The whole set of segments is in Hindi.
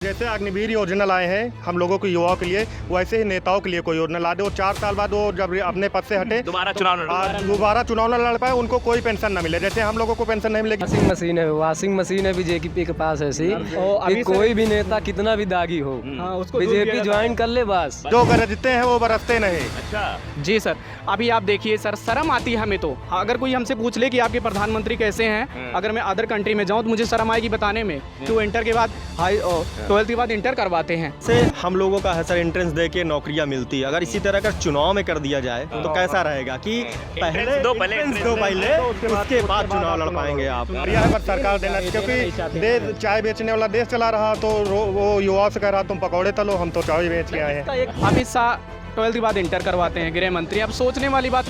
जैसे अग्निवीर योजना लाए हैं हम लोगों के युवाओं के लिए, वैसे ही नेताओं के लिए कोई योजना ला दे। वो 4 साल बाद वो जब अपने पद से हटे दोबारा चुनाव न लड़ पाए, उनको कोई पेंशन न मिले। जैसे हम लोगों को पेंशन नहीं मिलेगी। वॉशिंग मशीन है बीजेपी के पास ऐसी कि कोई भी नेता कितना भी दागी हो बीजेपी ज्वाइन कर ले बस। जो गरजते हैं वो बरसते नहीं। अच्छा जी सर, अभी आप देखिए सर, शर्म आती है हमें तो। अगर कोई हमसे पूछ ले कि आपके प्रधानमंत्री कैसे हैं, अगर मैं अदर कंट्री में जाऊं तो मुझे शर्म आएगी बताने में कि वो इंटर के बाद 12th के बाद इंटर करवाते हैं। से हम लोगों का है सर, एंट्रेंस दे के नौकरियां मिलती है। अगर इसी तरह का चुनाव में कर दिया जाए तो कैसा रहेगा कि पहले दो पहले उसके बाद चुनाव लड़ पाएंगे आप। यह पर सरकार देना, क्योंकि देश चाय बेचने वाला देश चला रहा तो वो युवाओं से कह रहा तुम पकौड़े तलो, हम तो चाय बेच के आए हैं। अमित शाह 12th के बाद इंटर करवाते हैं, गृह मंत्री। अब सोचने वाली बात,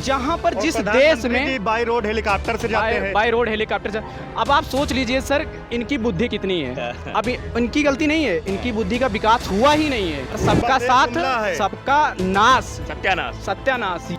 जहां पर जिस देश में बाई रोड हेलीकॉप्टर से जाते हैं, बाय रोड हेलीकॉप्टर से, अब आप सोच लीजिए सर इनकी बुद्धि कितनी है। अभी इनकी गलती नहीं है, इनकी बुद्धि का विकास हुआ ही नहीं है। सबका साथ सबका नाश, सत्यानाश।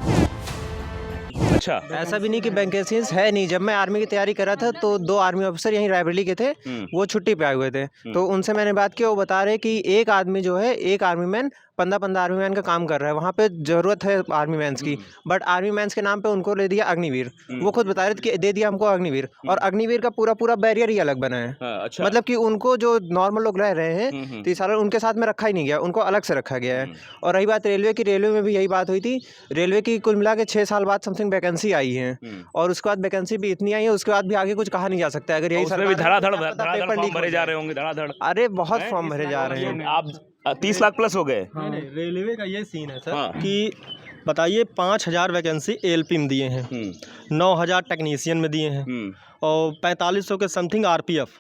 अच्छा ऐसा भी नहीं कि वैकेंसीज है नहीं। जब मैं आर्मी की तैयारी कर रहा था तो 2 आर्मी ऑफिसर यहीं रायबरेली के थे, वो छुट्टी पे आए हुए थे। तो उनसे मैंने बात की, वो बता रहे कि एक आदमी जो है, एक आर्मी मैन 15 आर्मी मैन का काम कर रहा है। वहाँ पे ज़रूरत है आर्मी मैन्स की, बट आर्मी मैन्स के नाम पे उनको ले दिया अग्निवीर। वो खुद बता रहे थे कि दे दिया हमको अग्निवीर, और अग्निवीर का पूरा बैरियर ही अलग बना है। अच्छा। मतलब कि उनको जो नॉर्मल लोग रह रहे हैं 30 साल, उनके साथ में रखा ही नहीं गया, उनको अलग से रखा गया है। और रही बात रेलवे की, रेलवे में भी यही बात हुई थी। रेलवे की कुल मिला के 6 साल बाद समथिंग वैकेंसी आई है, और उसके बाद वैकेंसी भी इतनी आई है, उसके बाद भी आगे कुछ कहा नहीं जा सकता। अगर यही धड़ाधड़ फॉर्म भरे जा रहे होंगे, धड़ाधड़। अरे बहुत फॉर्म भरे जा रहे हैं। आप 30 लाख प्लस हो गए। रेलवे का ये सीन है सर कि बताइए 5000 वैकेंसी एएलपी में दिए हैं, 9000 टेक्नीशियन में दिए हैं, और 4500 के समथिंग आरपीएफ।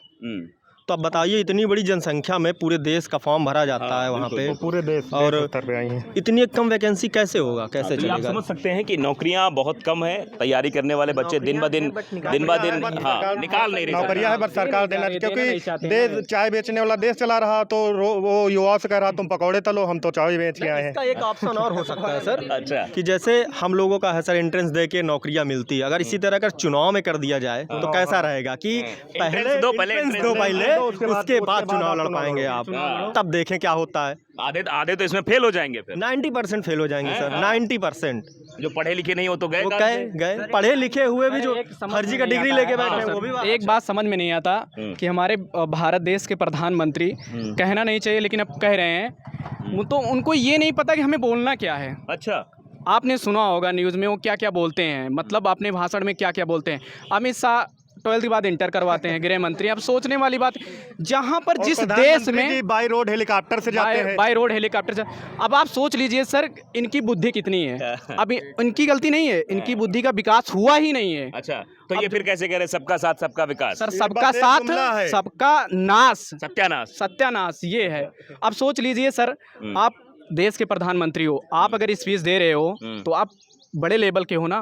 तो अब बताइए इतनी बड़ी जनसंख्या में पूरे देश का फॉर्म भरा जाता है वहाँ पे, पूरे देश और पे आई हैं। इतनी कम वैकेंसी कैसे होगा, कैसे तो आप चलेगा? समझ सकते हैं कि नौकरियां बहुत कम है, तैयारी करने वाले बच्चे दिन ब दिन निकाल नहीं रहे। नौकरियां है, बस सरकार देना, क्योंकि देश चाय बेचने वाला देश चला रहा तो वो युवाओं से कह रहा तुम पकौड़े तलो, हम तो चाय बेच के आए हैं। इसका एक ऑप्शन और हो सकता है सर अच्छा कि जैसे हम लोगों का है सर, एंट्रेंस दे के नौकरियां मिलती है। अगर इसी तरह का चुनाव में कर दिया जाए तो कैसा रहेगा कि पहले उसके बाद चुनाव लड़ पाएंगे आप, तब देखें क्या होता है। आधे तो इसमें फेल हो जाएंगे, फिर 90% फेल हो जाएंगे सर, 90%। जो पढ़े लिखे नहीं हो तो गए, पढ़े लिखे हुए भी जो फर्जी का डिग्री लेके बैठे हैं वो भी। एक बात समझ में नहीं आता कि हमारे भारत देश के प्रधानमंत्री, कहना नहीं चाहिए लेकिन अब कह रहे हैं, तो उनको ये नहीं पता कि हमें बोलना क्या है। अच्छा आपने सुना होगा न्यूज़ में वो क्या क्या बोलते हैं, मतलब अपने भाषण में क्या क्या बोलते हैं। अमित शाह 12th के बाद इंटर करवाते हैं, गृह मंत्री। अब सोचने वाली बात, जहां पर जिस देश में बाई रोड हेलीकॉप्टर से जाते हैं, बाय रोड हेलीकॉप्टर से, अब आप सोच लीजिए सर इनकी बुद्धि कितनी है। अभी इनकी गलती नहीं है, इनकी बुद्धि का विकास हुआ ही नहीं है। अच्छा, तो ये फिर कैसे कह रहे सबका साथ सबका विकास? सर सबका साथ सबका नाश, सत्यानाश ये है। अब सोच लीजिए सर, आप देश के प्रधानमंत्री हो, आप अगर स्पीच दे रहे हो तो आप बड़े लेवल के हो ना,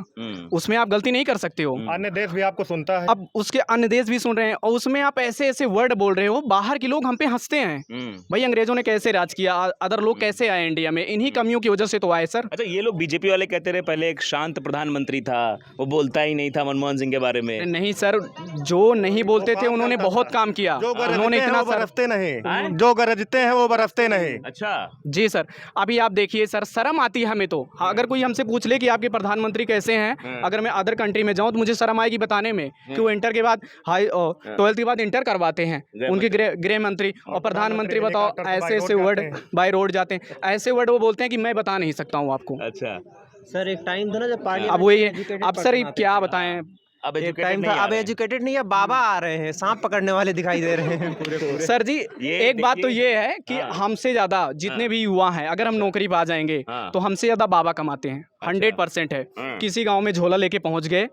उसमें आप गलती नहीं कर सकते हो। अन्य देश भी आपको सुनता है, अब उसके अन्य देश भी सुन रहे हैं, और उसमें आप ऐसे ऐसे वर्ड बोल रहे हो, बाहर के लोग हम पे हंसते हैं। भाई अंग्रेजों ने कैसे राज किया, अदर लोग कैसे आए इंडिया में, इन्हीं कमियों की वजह से तो आए सर। अच्छा, ये लोग बीजेपी वाले कहते रहे पहले एक शांत प्रधानमंत्री था, वो बोलता ही नहीं था मनमोहन सिंह के बारे में। नहीं सर, जो नहीं बोलते थे उन्होंने बहुत काम किया, उन्होंने इतना बरसते नहीं, जो गरजते हैं वो बरसते नहीं। अच्छा जी सर, अभी आप देखिए सर, शर्म आती है हमें तो। अगर कोई हमसे पूछ ले कि आपके प्रधानमंत्री कैसे हैं, अगर मैं अदर कंट्री में जाऊं तो मुझे शर्म आएगी बताने में कि वो इंटर के बाद 12th के बाद इंटर करवाते हैं उनके गृह मंत्री। और प्रधानमंत्री बताओ, ऐसे ऐसे वर्ड बाय रोड जाते हैं, ऐसे वर्ड वो बोलते हैं कि मैं बता नहीं सकता हूँ आपको। अच्छा सर एक टाइम था ना जब पार्टी, अब वो ये, अब सर क्या बताएं, अब एक टाइम था, अब एजुकेटेड नहीं है, बाबा आ रहे हैं, सांप पकड़ने वाले दिखाई दे रहे हैं पूरे। सर जी एक बात तो ये है कि हमसे ज़्यादा जितने भी युवा हैं, अगर हम नौकरी पा जाएंगे तो हमसे ज़्यादा बाबा कमाते हैं, 100% है। किसी गांव में झोला लेके पहुंच गए,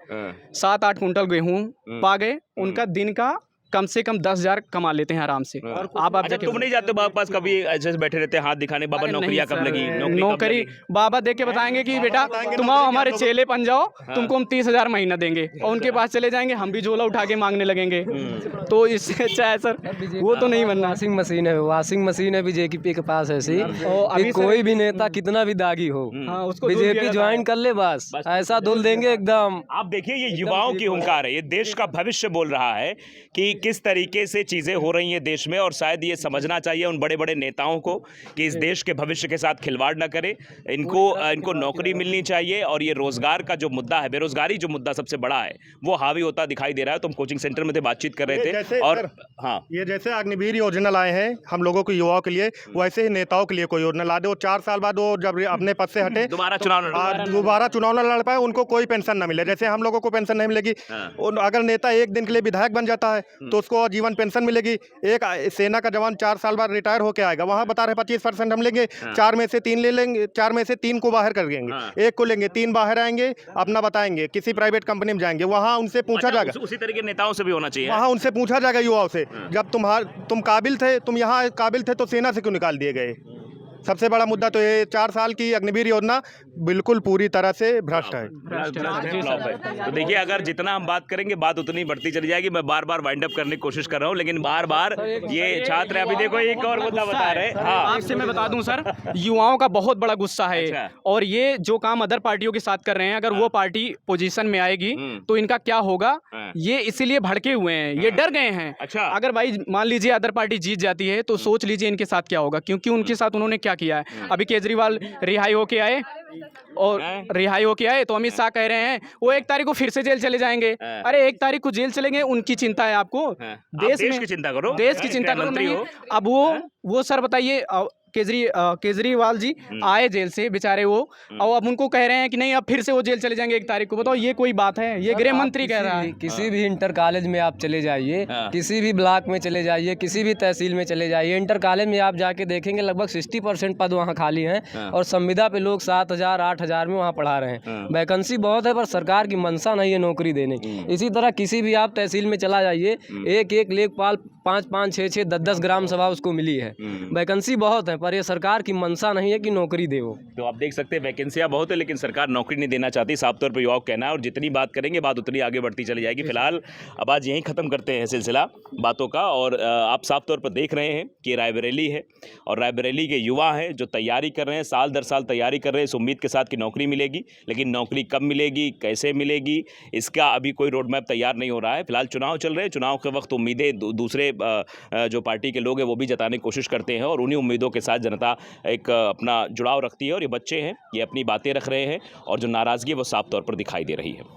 7-8 कुंटल गेहूं पा गए, उनका दिन का कम से कम 10,000 कमा लेते हैं आराम से। और आप अच्छा, तुम नहीं जाते बाबा पास कभी, ऐसे बैठे रहते हाथ दिखाने, बाबा नौकरियां कब लगी, नौकरी बाबा देख के बताएंगे कि बेटा तुम आओ हमारे चेले बन जाओ, तुमको हम 30,000 महीना देंगे, और उनके पास चले जाएंगे, हम भी झोला उठा के मांगने लगेंगे। तो इससे अच्छा है सर, वो तो नहीं बनना। वॉशिंग मशीन है बीजेपी के पास ऐसी कि कोई भी नेता कितना भी दागी हो बीजेपी ज्वाइन कर ले बस, ऐसा धुल देंगे एकदम। आप देखिए ये युवाओं की हुंकार है, ये देश का भविष्य बोल रहा है कि किस तरीके से चीज़ें हो रही हैं देश में, और शायद ये समझना चाहिए उन बड़े बड़े नेताओं को कि इस देश के भविष्य के साथ खिलवाड़ ना करें। इनको नौकरी मिलनी चाहिए, और ये रोज़गार का जो मुद्दा है, बेरोज़गारी जो मुद्दा सबसे बड़ा है, वो हावी होता दिखाई दे रहा है। तो हम कोचिंग सेंटर में थे, बातचीत कर रहे थे, और हाँ, ये जैसे अग्निवीर योजना लाए हैं हम लोगों को, युवाओं के लिए, वैसे ही नेताओं के लिए कोई योजना ला दे। वो 4 साल बाद वो जब अपने पद से हटे दोबारा चुनाव न लड़ पाए, उनको कोई पेंशन न मिले। जैसे हम लोगों को पेंशन नहीं मिलेगी, अगर नेता एक दिन के लिए विधायक बन जाता है तो उसको जीवन पेंशन मिलेगी। एक सेना का जवान 4 साल बाद रिटायर होकर आएगा, वहाँ बता रहे 25% हम लेंगे, 4 में से 3 ले लेंगे, 4 में से 3 को बाहर कर देंगे, 1 को लेंगे, 3 बाहर आएंगे, अपना बताएंगे, किसी प्राइवेट कंपनी में जाएंगे, वहाँ उनसे पूछा जाएगा। उसी तरीके नेताओं से भी होना चाहिए, वहाँ उनसे पूछा जाएगा युवाओं से, जब तुम काबिल थे, तुम यहाँ काबिल थे, तो सेना से क्यों निकाल दिए गए। सबसे बड़ा मुद्दा तो ये 4 साल की अग्निवीर योजना बिल्कुल पूरी तरह से भ्रष्ट है। तो देखिए, अगर जितना हम बात करेंगे बात उतनी बढ़ती चली जाएगी। मैं बार बार वाइंड अप करने की कोशिश कर रहा हूँ, लेकिन बार बार ये छात्र अभी देखो एक और मुद्दा बता रहे हैं। हाँ, आपसे मैं बता दूं सर, युवाओं का बहुत बड़ा गुस्सा है। अच्छा। और ये जो काम अदर पार्टियों के साथ कर रहे हैं, अगर वो पार्टी पोजीशन में आएगी तो इनका क्या होगा, ये इसीलिए भड़के हुए हैं, ये डर गए हैं। अच्छा। अगर भाई मान लीजिए अदर पार्टी जीत जाती है तो सोच लीजिए इनके साथ क्या होगा, क्योंकि उनके साथ उन्होंने क्या किया है। अभी केजरीवाल रिहाई होके आए, और रिहाई होके आए तो अमित शाह कह रहे हैं वो 1 तारीख को फिर से जेल चले जाएंगे। अरे 1 तारीख को जेल चलेंगे, उनकी चिंता है आपको। देश की चिंता करो, देश की चिंता करो नहीं। अब वो सर बताइए, केजरीवाल जी आए जेल से बेचारे वो, और अब उनको कह रहे हैं कि नहीं अब फिर से वो जेल चले जाएंगे 1 तारीख को। बताओ ये कोई बात है? ये गृह मंत्री कह रहा है। किसी भी इंटर कॉलेज में आप चले जाइए, किसी भी ब्लॉक में चले जाइए, किसी भी तहसील में चले जाइए, इंटर कॉलेज में आप जाके देखेंगे लगभग 60% पद वहाँ खाली हैं, और संविदा पे लोग 7,000 8,000 में वहाँ पढ़ा रहे हैं। वैकेंसी बहुत है, पर सरकार की मंशा नहीं है नौकरी देने की। इसी तरह किसी भी आप तहसील में चला जाइए, एक लेखपाल 5-5 6-6 10-10 ग्राम सभा उसको मिली है। वैकेंसी बहुत है, पर ये सरकार की मंशा नहीं है कि नौकरी दे। वो तो आप देख सकते हैं वैकेंसियां बहुत है, लेकिन सरकार नौकरी नहीं देना चाहती, साफ तौर पर युवाओं का कहना है। और जितनी बात करेंगे बात उतनी आगे बढ़ती चली जाएगी। फिलहाल अब आज यहीं ख़त्म करते हैं सिलसिला बातों का। और आप साफ तौर पर देख रहे हैं कि रायबरेली है, और रायबरेली के युवा हैं जो तैयारी कर रहे हैं, साल दर साल तैयारी कर रहे हैं इस उम्मीद के साथ कि नौकरी मिलेगी। लेकिन नौकरी कब मिलेगी, कैसे मिलेगी, इसका अभी कोई रोड मैप तैयार नहीं हो रहा है। फिलहाल चुनाव चल रहे हैं, चुनाव के वक्त उम्मीदें दूसरे जो पार्टी के लोग हैं वो भी जताने की कोशिश करते हैं, और उन्हीं उम्मीदों के साथ जनता एक अपना जुड़ाव रखती है। और ये बच्चे हैं, ये अपनी बातें रख रहे हैं, और जो नाराज़गी है वो साफ तौर पर दिखाई दे रही है।